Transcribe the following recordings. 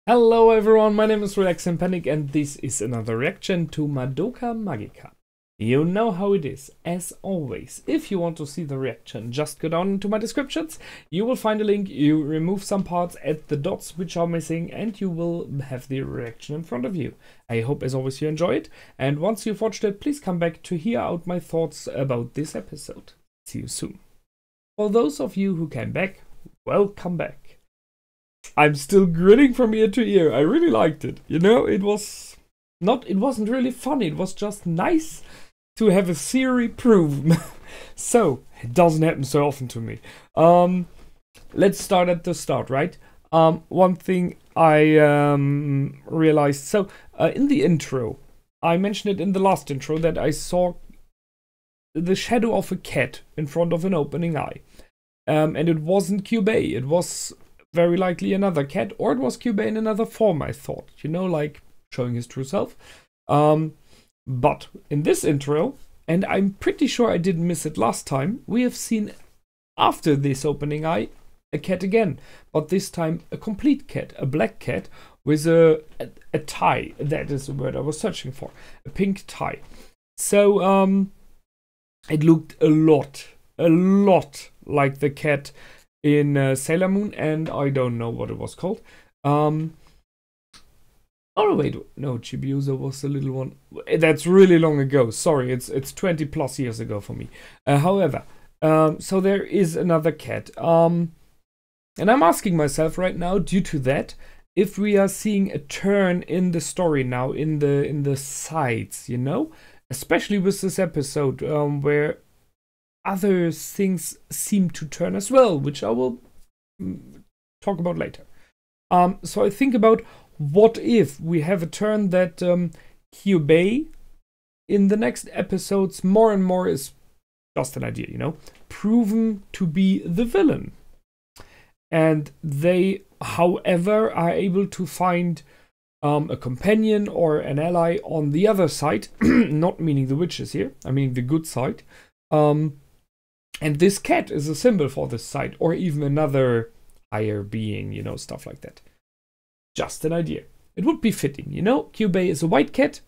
Hello everyone, my name is Relax and Panic and this is another reaction to Madoka Magica. You know how it is. As always, if you want to see the reaction, just go down into my descriptions. You will find a link, you remove some parts, add the dots which are missing, and you will have the reaction in front of you. I hope as always you enjoy it, and once you've watched it, please come back to hear out my thoughts about this episode. See you soon. For those of you who came back, welcome back. I'm still grinning from ear to ear. I really liked it. You know, it wasn't really funny. It was just nice to have a theory proven. So, it doesn't happen so often to me. Let's start at the start, right? One thing I realized. So, in the intro, I mentioned it in the last intro that I saw the shadow of a cat in front of an opening eye. And it wasn't Kyouko. It was very likely another cat, or it was Kyouko in another form, I thought. You know, like showing his true self. But in this intro, and I'm pretty sure I didn't miss it last time, we have seen, after this opening eye, a cat again. But this time a complete cat, a black cat with a tie. That is the word I was searching for. A pink tie. So, it looked a lot like the cat in Sailor Moon, and I don't know what it was called. Oh wait, no, Chibiusa was the little one. That's really long ago. Sorry, it's 20 plus years ago for me. However, so there is another cat. And I'm asking myself right now, due to that, if we are seeing a turn in the story now, in the sides, you know, especially with this episode, where other things seem to turn as well, which I will talk about later. So I think about, what if we have a turn that Kyouko in the next episodes more and more is just an idea, you know, proven to be the villain. And they, however, are able to find a companion or an ally on the other side, not meaning the witches here, I mean the good side. And this cat is a symbol for this side, or even another higher being, you know, stuff like that. Just an idea. It would be fitting, you know. Kyouko is a white cat,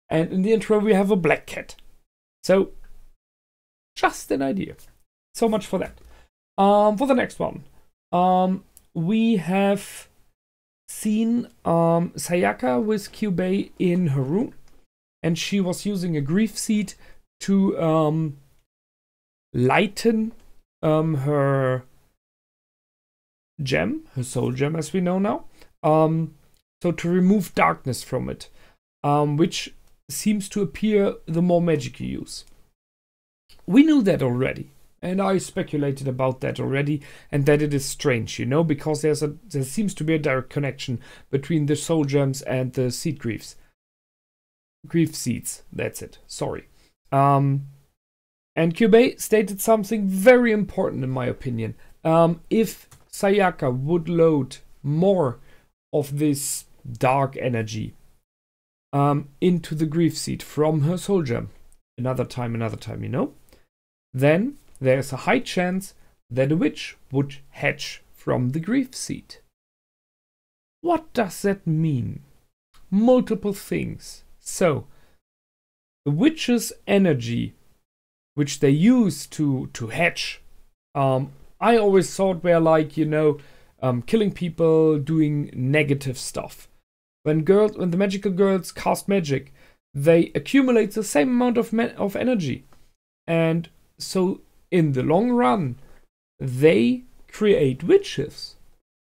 and in the intro we have a black cat. So, just an idea. So much for that. For the next one, we have seen Sayaka with Kyouko in her room, and she was using a grief seed to lighten her gem, her soul gem as we know now, so to remove darkness from it, which seems to appear the more magic you use. We knew that already, and I speculated about that already, and that it is strange, you know, because there seems to be a direct connection between the soul gems and the seed grief seeds. That's it, sorry. And Kyouko stated something very important in my opinion. If Sayaka would load more of this dark energy into the grief seed from her soul gem, another time, you know, then there's a high chance that a witch would hatch from the grief seed. What does that mean? Multiple things. So, the witch's energy, which they use to hatch, I always thought were like, you know, killing people, doing negative stuff. When the magical girls cast magic, they accumulate the same amount of energy, and so in the long run, they create witches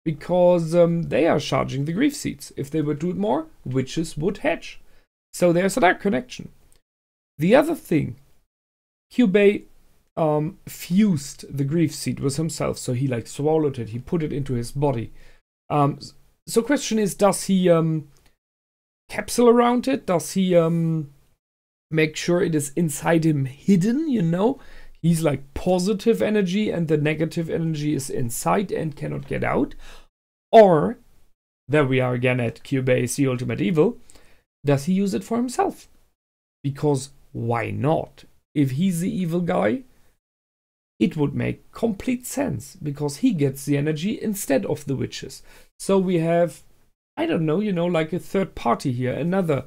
because they are charging the grief seeds. If they would do it more, witches would hatch. So there's a direct connection. The other thing, Kyouko fused the grief seed with himself, so he like swallowed it, he put it into his body. So question is, does he capsule around it? Does he make sure it is inside him hidden, you know? He's like positive energy and the negative energy is inside and cannot get out. Or, there we are again at Kyouko is the ultimate evil, does he use it for himself? Because why not? If he's the evil guy, it would make complete sense because he gets the energy instead of the witches. So we have I don't know, like a third party here, another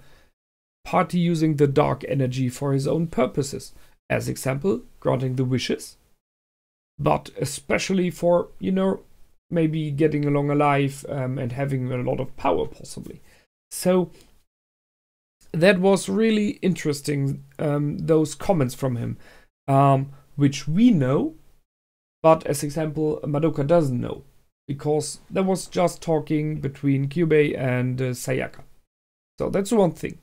party using the dark energy for his own purposes. As example, granting the wishes, but especially for, maybe getting along alive and having a lot of power, possibly. So that was really interesting, those comments from him, which we know, but as example, Madoka doesn't know, because there was just talking between Kyubei and Sayaka. So that's one thing.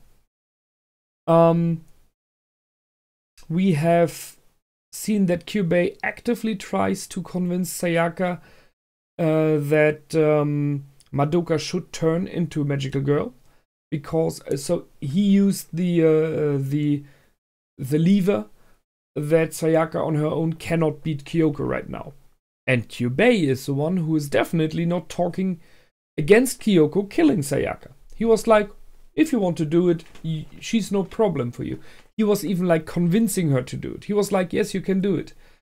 We have seen that Kyubei actively tries to convince Sayaka that Madoka should turn into a magical girl, because so he used the lever that Sayaka on her own cannot beat Kyouko right now. And Kyubei is the one who is definitely not talking against Kyouko killing Sayaka. He was like, if you want to do it, she's no problem for you. He was even like convincing her to do it. He was like, yes, you can do it.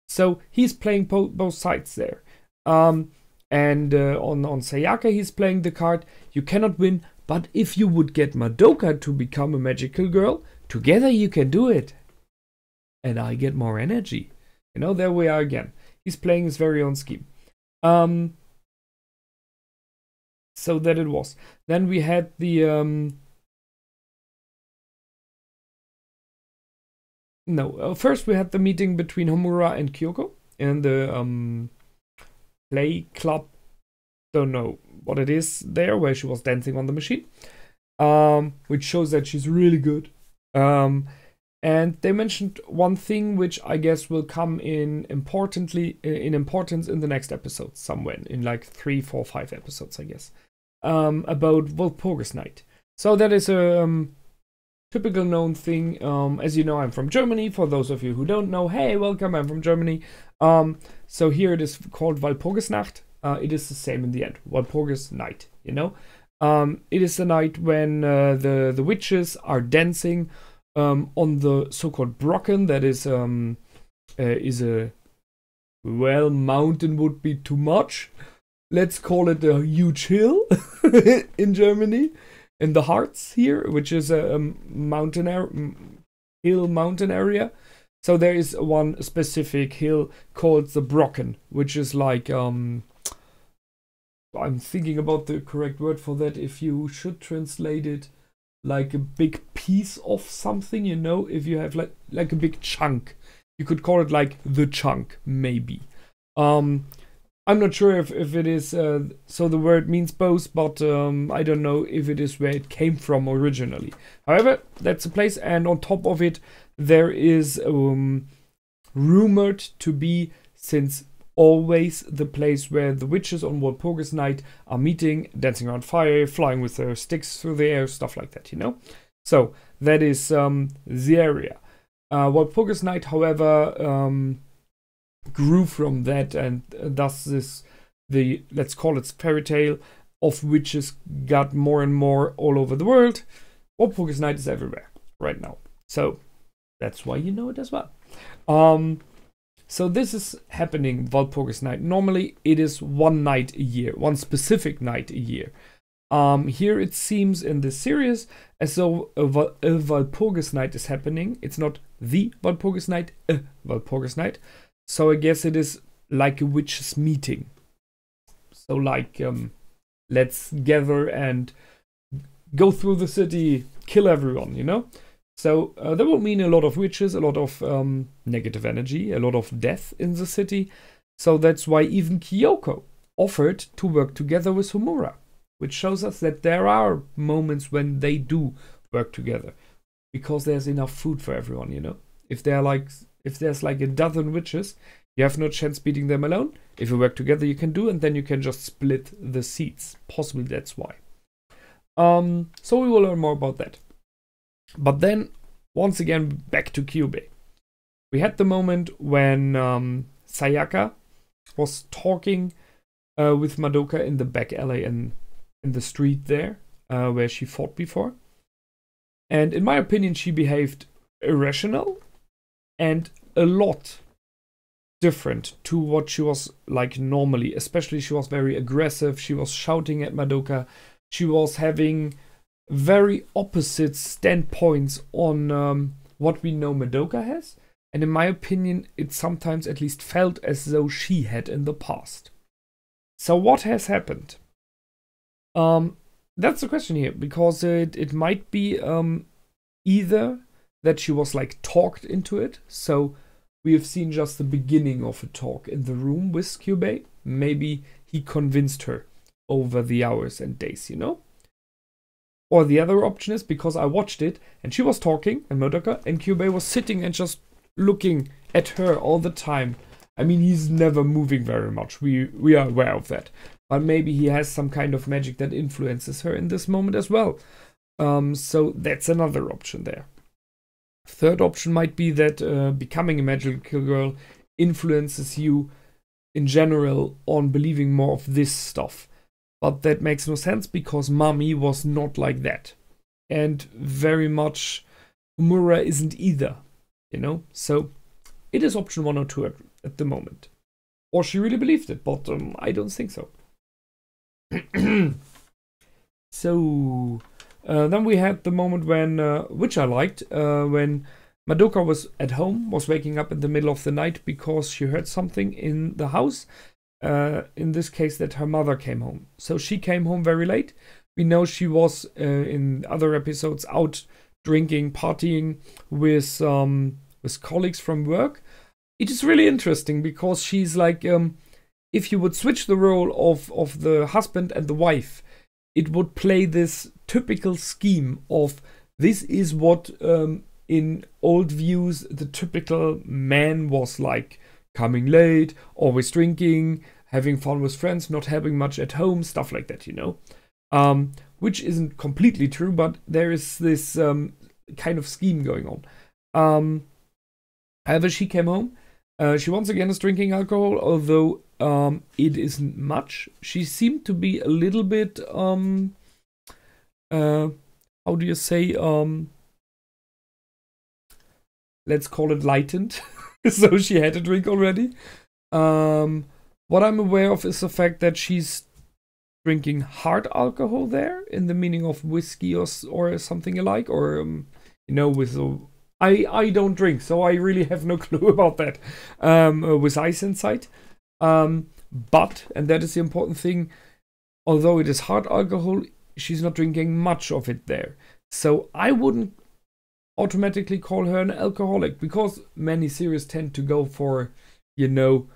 So he's playing both sides there. And on Sayaka, he's playing the card, you cannot win, but if you would get Madoka to become a magical girl, together you can do it. And I get more energy. There we are again. He's playing his very own scheme. So that it was. Then we had the... first we had the meeting between Homura and Kyouko in the play club. Don't know what it is there, where she was dancing on the machine. Which shows that she's really good. And they mentioned one thing which I guess will come in importance in the next episode, somewhere in like 3, 4, 5 episodes, I guess, about Walpurgis Night. So that is a typical known thing. As you know, I'm from Germany. For those of you who don't know, hey, welcome, I'm from Germany. So here it is called Walpurgisnacht. It is the same in the end, Walpurgis Night. It is the night when the witches are dancing on the so-called Brocken. That is a, well, mountain would be too much. Let's call it a huge hill in Germany, in the Harz here, which is a mountain area. So there is one specific hill called the Brocken, which is like I'm thinking about the correct word for that. If you should translate it, like a big piece of something, if you have like a big chunk, you could call it like the chunk, maybe. I'm not sure if it is, so the word means both, but I don't know if it is where it came from originally. However, that's a place, and on top of it, there is rumored to be, since always, the place where the witches on Walpurgis Night are meeting, dancing around fire, flying with their sticks through the air, stuff like that, So, that is the area. Walpurgis Night, however, grew from that, and thus let's call it fairy tale of witches got more and more all over the world. Walpurgis Night is everywhere right now. So, that's why you know it as well. So this is happening, Walpurgis Night. Normally it is one night a year, one specific night a year. Here it seems in this series as though a Walpurgis Night is happening. It's not the Walpurgis Night, a Walpurgis Night. So I guess it is like a witches meeting. So like, let's gather and go through the city, kill everyone, So that will mean a lot of witches, a lot of negative energy, a lot of death in the city. So that's why even Kyouko offered to work together with Homura, which shows us that there are moments when they do work together, because there's enough food for everyone, If there's like a dozen witches, you have no chance beating them alone. If you work together, you can do, and then you can just split the seats. Possibly that's why. So we will learn more about that. But then, once again, back to Kyubei. We had the moment when Sayaka was talking with Madoka in the back alley and in the street there, where she fought before. And in my opinion, she behaved irrational and a lot different to what she was like normally. Especially, she was very aggressive. She was shouting at Madoka. she was having very opposite standpoints on what we know Madoka has. And in my opinion, it sometimes at least felt as though she had in the past. So what has happened? That's the question here, because it might be either that she was like talked into it. So we have seen just the beginning of a talk in the room with Kyubei. Maybe he convinced her over the hours and days, you know? Or the other option is because I watched it and she was talking and Madoka and Kyubei was sitting and just looking at her all the time. I mean, he's never moving very much. We are aware of that. But maybe he has some kind of magic that influences her in this moment as well. So that's another option there. Third option might be that becoming a magical girl influences you in general on believing more of this stuff. But that makes no sense because Mami was not like that. And very much Umura isn't either, you know? So it is option 1 or 2 at the moment. Or she really believed it, but I don't think so. So then we had the moment when, which I liked, when Madoka was at home, was waking up in the middle of the night because she heard something in the house. In this case, that her mother came home. So she came home very late. We know she was in other episodes out drinking, partying with colleagues from work. It is really interesting because she's like, if you would switch the role of the husband and the wife, it would play this typical scheme of this is what in old views the typical man was like. Coming late, always drinking, having fun with friends, not having much at home, stuff like that, you know. Which isn't completely true, but there is this kind of scheme going on. However, she came home. She once again is drinking alcohol, although it isn't much. She seemed to be a little bit, how do you say, let's call it lightened. So she had a drink already. What I'm aware of is the fact that she's drinking hard alcohol there, in the meaning of whiskey or something alike, or you know, with I don't drink, so I really have no clue about that. With ice inside, but, and that is the important thing, although it is hard alcohol, she's not drinking much of it there. So I wouldn't automatically call her an alcoholic, because many series tend to go for, you know,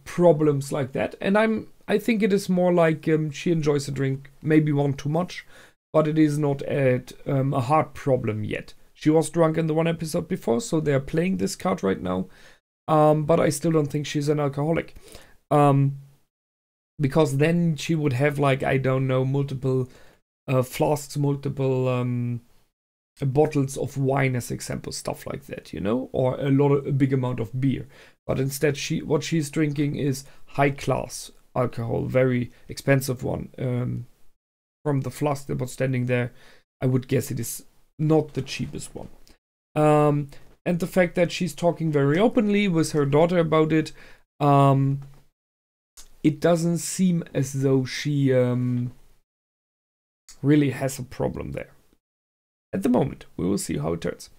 problems like that. And I think it is more like she enjoys a drink, maybe one too much, but it is not at a heart problem yet. She was drunk in the one episode before, so they're playing this card right now. But I still don't think she's an alcoholic. Because then she would have, like, I don't know, multiple flasks, multiple bottles of wine as example, stuff like that, you know, or a big amount of beer. But instead, what she's drinking is high class alcohol, very expensive one. From the flask that was standing there, I would guess it is not the cheapest one. And the fact that she's talking very openly with her daughter about it, it doesn't seem as though she really has a problem there. At the moment, we will see how it turns.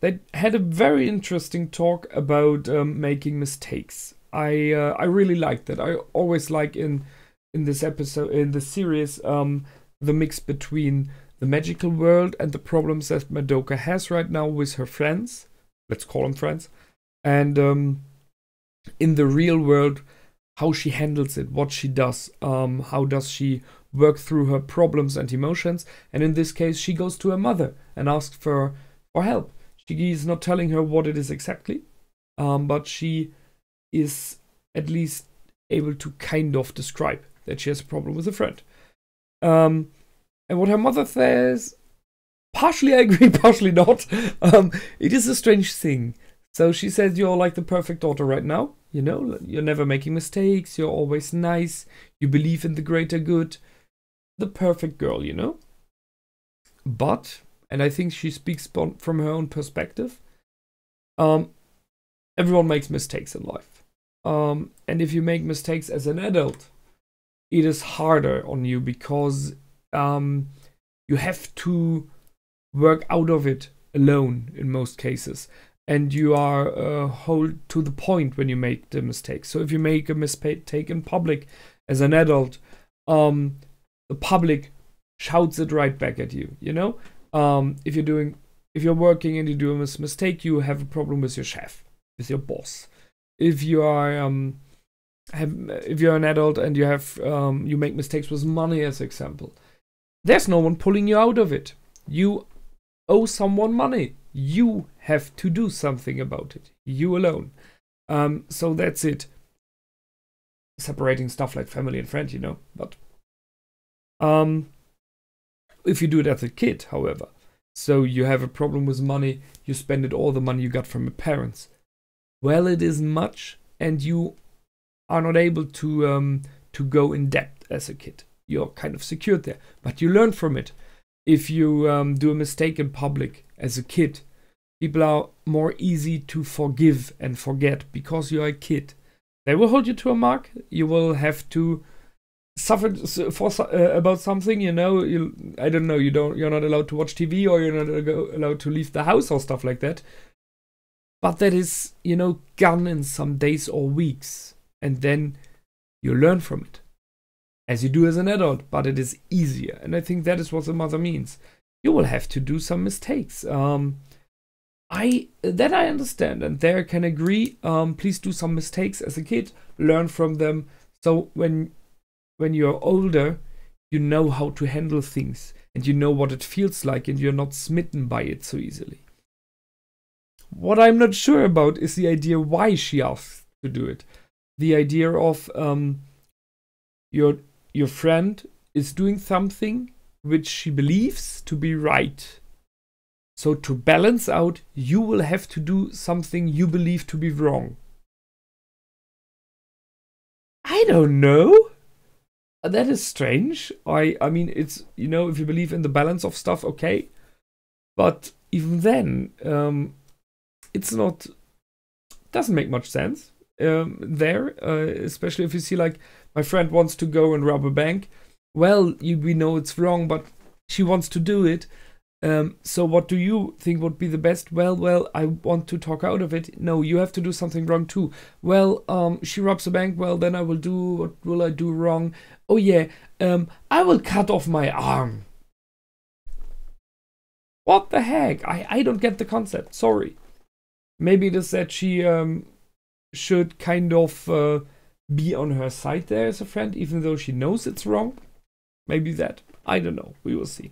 They had a very interesting talk about making mistakes. I really liked that. I always like in this episode, in the series, the mix between the magical world and the problems that Madoka has right now with her friends. Let's call them friends. And in the real world, how she handles it, what she does, how does she work through her problems and emotions. And in this case, she goes to her mother and asks for help. She is not telling her what it is exactly, but she is at least able to kind of describe that she has a problem with a friend. And what her mother says, partially I agree, partially not. It is a strange thing. So she says, you're like the perfect daughter right now. You know, you're never making mistakes. You're always nice. You believe in the greater good. The perfect girl, you know. But, and I think she speaks from her own perspective, everyone makes mistakes in life. And if you make mistakes as an adult, it is harder on you because you have to work out of it alone in most cases. And you are hold to the point when you make the mistake. So if you make a mistake in public as an adult, the public shouts it right back at you, you know? If you're working and you do a mistake, you have a problem with your chef, with your boss. If you are if you're an adult and you have you make mistakes with money, as example, there's no one pulling you out of it. You owe someone money. You have to do something about it. You alone. So that's it. Separating stuff like family and friend, you know. But if you do it as a kid, however, so you have a problem with money, you spend it all the money you got from your parents. Well, it is much, and you are not able to go in debt as a kid. You're kind of secured there, but you learn from it. If you do a mistake in public as a kid, people are more easy to forgive and forget because you're a kid. They will hold you to a mark. You will have to suffer for about something, you know. I don't know. You're not allowed to watch TV, or you're not allowed to leave the house or stuff like that. But that is, you know, gone in some days or weeks, and then you learn from it, as you do as an adult. But it is easier, and I think that is what the mother means. You will have to do some mistakes. I understand, and there I can agree. Please do some mistakes as a kid, learn from them. So when you're older, you know how to handle things, and you know what it feels like, and you're not smitten by it so easily. What I'm not sure about is the idea why she asked to do it. The idea of your friend is doing something which she believes to be right. So to balance out, you will have to do something you believe to be wrong. I don't know. That is strange. I mean, it's, you know, if you believe in the balance of stuff, okay. But even then, it's not, doesn't make much sense there, especially if you see, like, my friend wants to go and rob a bank. Well, we know it's wrong, but she wants to do it. So what do you think would be the best? Well, I want to talk out of it. No, you have to do something wrong too. Well, she robs a bank. Well, then I will do, what will I do wrong? Oh yeah, I will cut off my arm. What the heck? I don't get the concept. Sorry. Maybe it is that she should kind of be on her side there as a friend, even though she knows it's wrong. Maybe that. I don't know. We will see.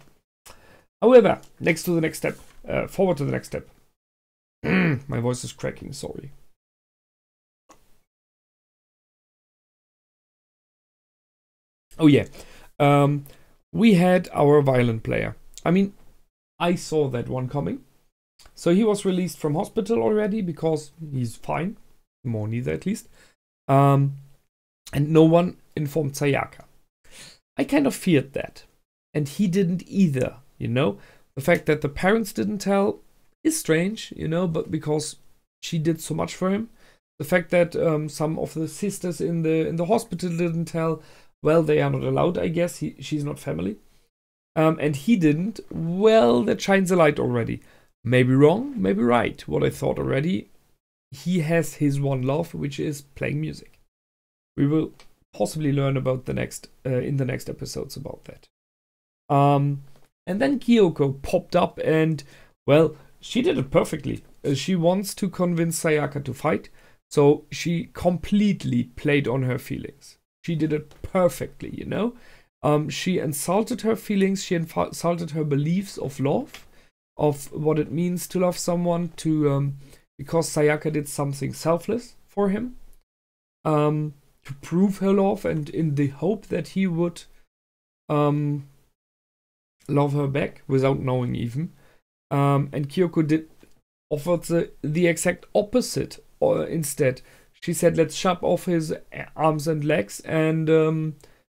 However, next to the next step. Forward to the next step. My voice is cracking, sorry. Oh yeah. We had our violin player. I mean, I saw that one coming. So he was released from hospital already because he's fine. More neither, at least. And no one informed Sayaka. I kind of feared that. And he didn't either. You know, the fact that the parents didn't tell is strange, you know, but because she did so much for him. The fact that some of the sisters in the hospital didn't tell, well, they are not allowed, I guess. She's not family. And he didn't. Well, that shines a light already. Maybe wrong, maybe right. What I thought already, he has his one love, which is playing music. We will possibly learn about the next in the next episodes about that. And then Kyouko popped up and, well, she did it perfectly. She wants to convince Sayaka to fight, so she completely played on her feelings. She did it perfectly, you know? She insulted her feelings, she insulted her beliefs of love, of what it means to love someone, because Sayaka did something selfless for him, to prove her love, and in the hope that he would love her back without knowing even. And Kyouko offered the exact opposite, or instead she said, let's chop off his arms and legs, and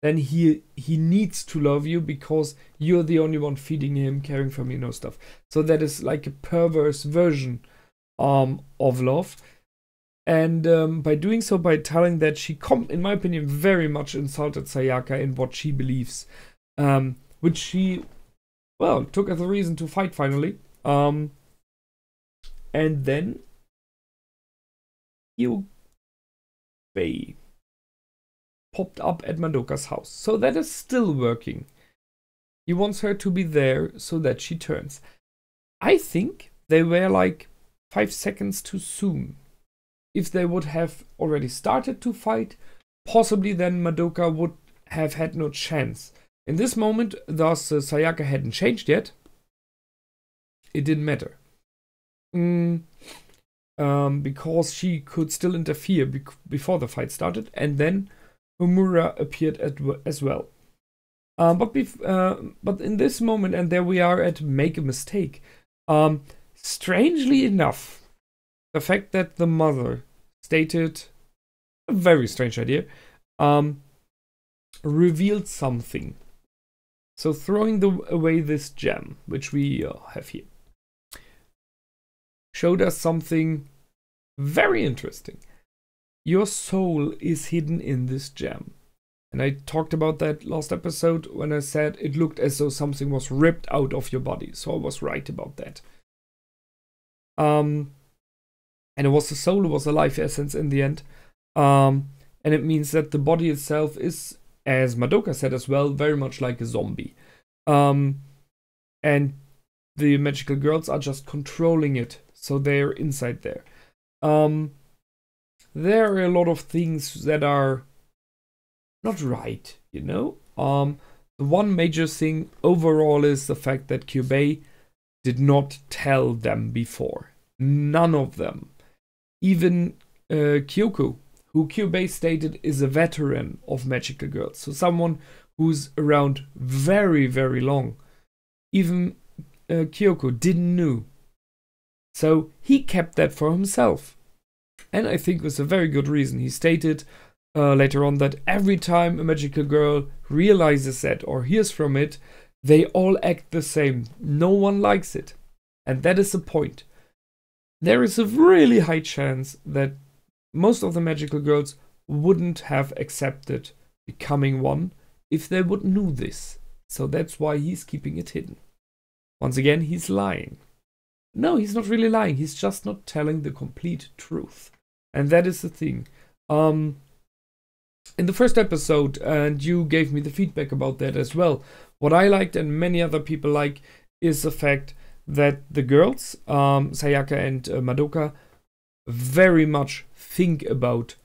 then he needs to love you because you're the only one feeding him, caring for him, you know, stuff. So that is like a perverse version of love. And by doing so, by telling that she, in my opinion, very much insulted Sayaka in what she believes, which she, well, took as a reason to fight finally. And then Kyouko popped up at Madoka's house. So that is still working. He wants her to be there so that she turns. I think they were like 5 seconds too soon. If they would have already started to fight, possibly then Madoka would have had no chance. In this moment, thus Sayaka hadn't changed yet. It didn't matter. Because she could still interfere before the fight started, and then Homura appeared as well. But in this moment, and there we are at make a mistake. Strangely enough, the fact that the mother stated a very strange idea, revealed something. So throwing away this gem, which we have here, showed us something very interesting. Your soul is hidden in this gem. And I talked about that last episode when I said it looked as though something was ripped out of your body. So I was right about that. And it was the soul, it was the life essence in the end. And it means that the body itself is, as Madoka said as well, very much like a zombie. And the magical girls are just controlling it. So they're inside there. There are a lot of things that are not right, you know? The one major thing overall is the fact that Kyouko did not tell them before. None of them. Even Kyouko, who Kyouko stated is a veteran of magical girls. So someone who's around very, very long. Even Kyouko didn't know. So he kept that for himself. And I think with a very good reason. He stated later on that every time a magical girl realizes that or hears from it, they all act the same. No one likes it. And that is the point. There is a really high chance that most of the magical girls wouldn't have accepted becoming one if they would know this. So that's why he's keeping it hidden. Once again, he's lying. No, he's not really lying. He's just not telling the complete truth. And that is the thing. In the first episode, and you gave me the feedback about that as well, what I liked and many other people like is the fact that the girls, Sayaka and Madoka, very much think about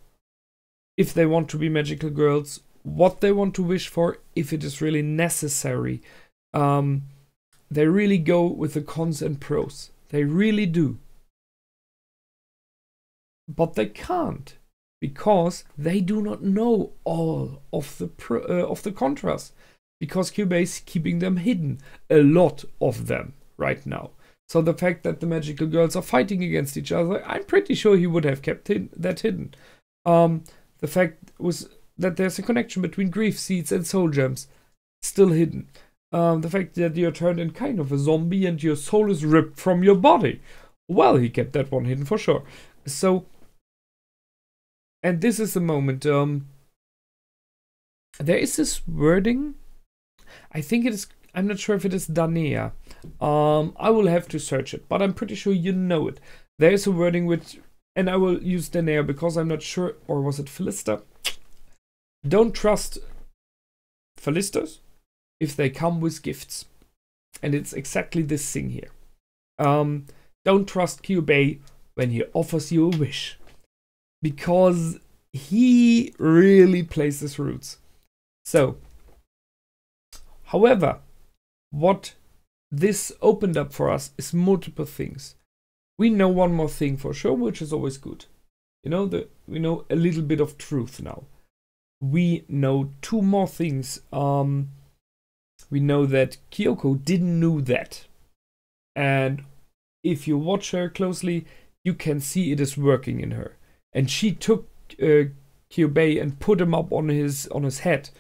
if they want to be magical girls, what they want to wish for, if it is really necessary. They really go with the cons and pros. They really do. But they can't, because they do not know all of the contras. Because Kyouko is keeping them hidden. A lot of them right now. So the fact that the magical girls are fighting against each other, I'm pretty sure he would have kept that hidden. The fact was that there's a connection between grief seeds and soul gems, still hidden. The fact that you're turned in kind of a zombie and your soul is ripped from your body. Well, he kept that one hidden for sure. So, and this is the moment. There is this wording. I think it is. I'm not sure if it is Danea. I will have to search it, but I'm pretty sure you know it. There is a wording which, and I will use Danea because I'm not sure, or was it Philista? Don't trust Philistas if they come with gifts. And it's exactly this thing here. Don't trust Kyouko when he offers you a wish. Because he really plays his roots. So, however, what this opened up for us is multiple things. We know one more thing for sure, which is always good. You know, we know a little bit of truth now. We know two more things. We know that Kyouko didn't know that. And if you watch her closely, you can see it is working in her. And she took Kyouko and put him up on his head.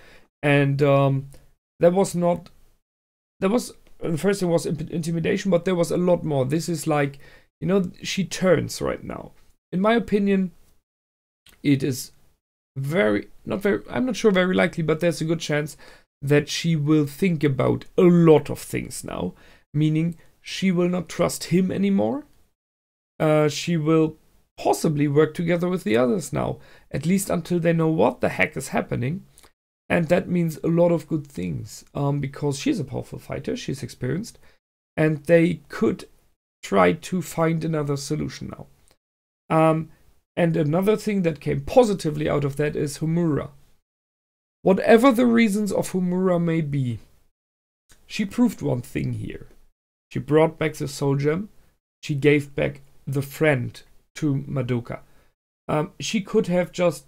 And there was not... There was... First it was intimidation, but there was a lot more. This is like, you know, she turns right now. In my opinion, it is I'm not sure very likely, but there's a good chance that she will think about a lot of things now, meaning she will not trust him anymore. She will possibly work together with the others now, at least until they know what the heck is happening. And that means a lot of good things, because she's a powerful fighter, she's experienced, and they could try to find another solution now. And another thing that came positively out of that is Homura. Whatever the reasons of Homura may be, she proved one thing here. She brought back the soul gem. She gave back the friend to Madoka. She could have just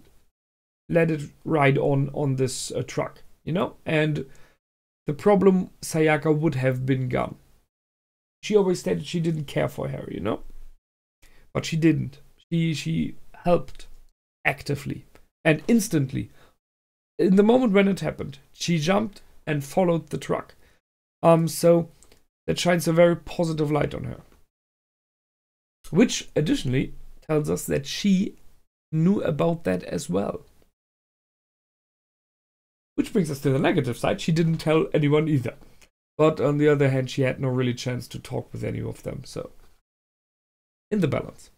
let it ride on this truck, you know? And the problem, Sayaka would have been gone. She always stated she didn't care for Harry, you know? But she didn't. She helped actively and instantly. In the moment when it happened, she jumped and followed the truck. So that shines a very positive light on her. Which additionally tells us that she knew about that as well. Which brings us to the negative side. She didn't tell anyone either. But on the other hand, she had no really chance to talk with any of them. So, in the balance.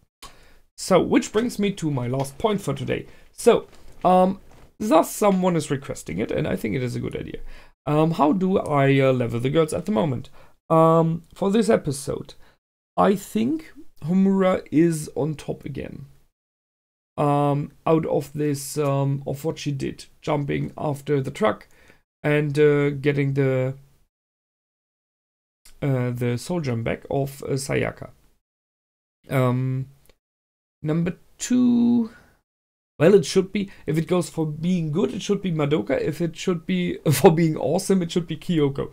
So, which brings me to my last point for today. So, thus someone is requesting it, and I think it is a good idea. How do I level the girls at the moment? For this episode, I think Homura is on top again. Out of this, of what she did, jumping after the truck and getting the soul gem back of Sayaka. Number 2, well, it should be, if it goes for being good, it should be Madoka. If it should be for being awesome, it should be Kyouko.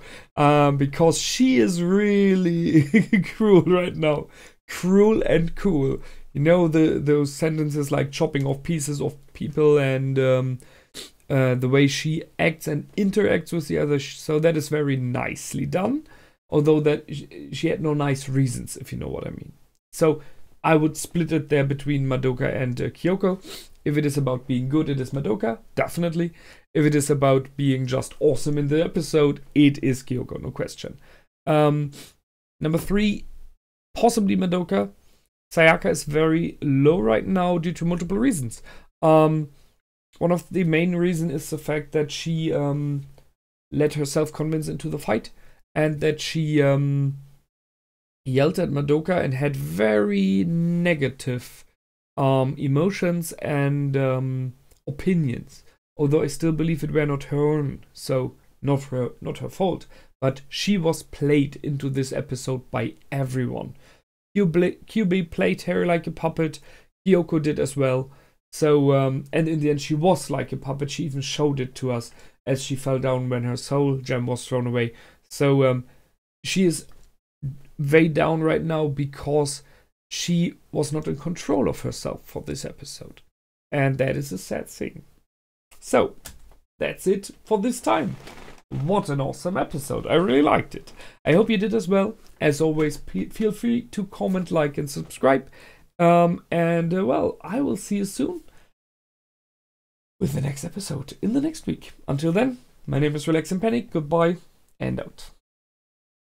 Because she is really cruel right now. Cruel and cool. You know, those sentences like chopping off pieces of people and the way she acts and interacts with the others. So that is very nicely done. Although that she had no nice reasons, if you know what I mean. So I would split it there between Madoka and Kyouko. If it is about being good, it is Madoka, definitely. If it is about being just awesome in the episode, it is Kyouko, no question. Number 3, possibly Madoka. Sayaka is very low right now due to multiple reasons. One of the main reasons is the fact that she let herself convince into the fight, and that she yelled at Madoka and had very negative emotions and opinions. Although I still believe it were not her own, so not her fault. But she was played into this episode by everyone. QB played her like a puppet. Kyouko did as well. So, and in the end, she was like a puppet. She even showed it to us as she fell down when her soul gem was thrown away. So, she is way down right now because she was not in control of herself for this episode. And that is a sad thing. So, that's it for this time. What an awesome episode. I really liked it. I hope you did as well. As always, feel free to comment, like, and subscribe. Well, I will see you soon with the next episode in the next week. Until then, my name is Relax and Panic. Goodbye and out.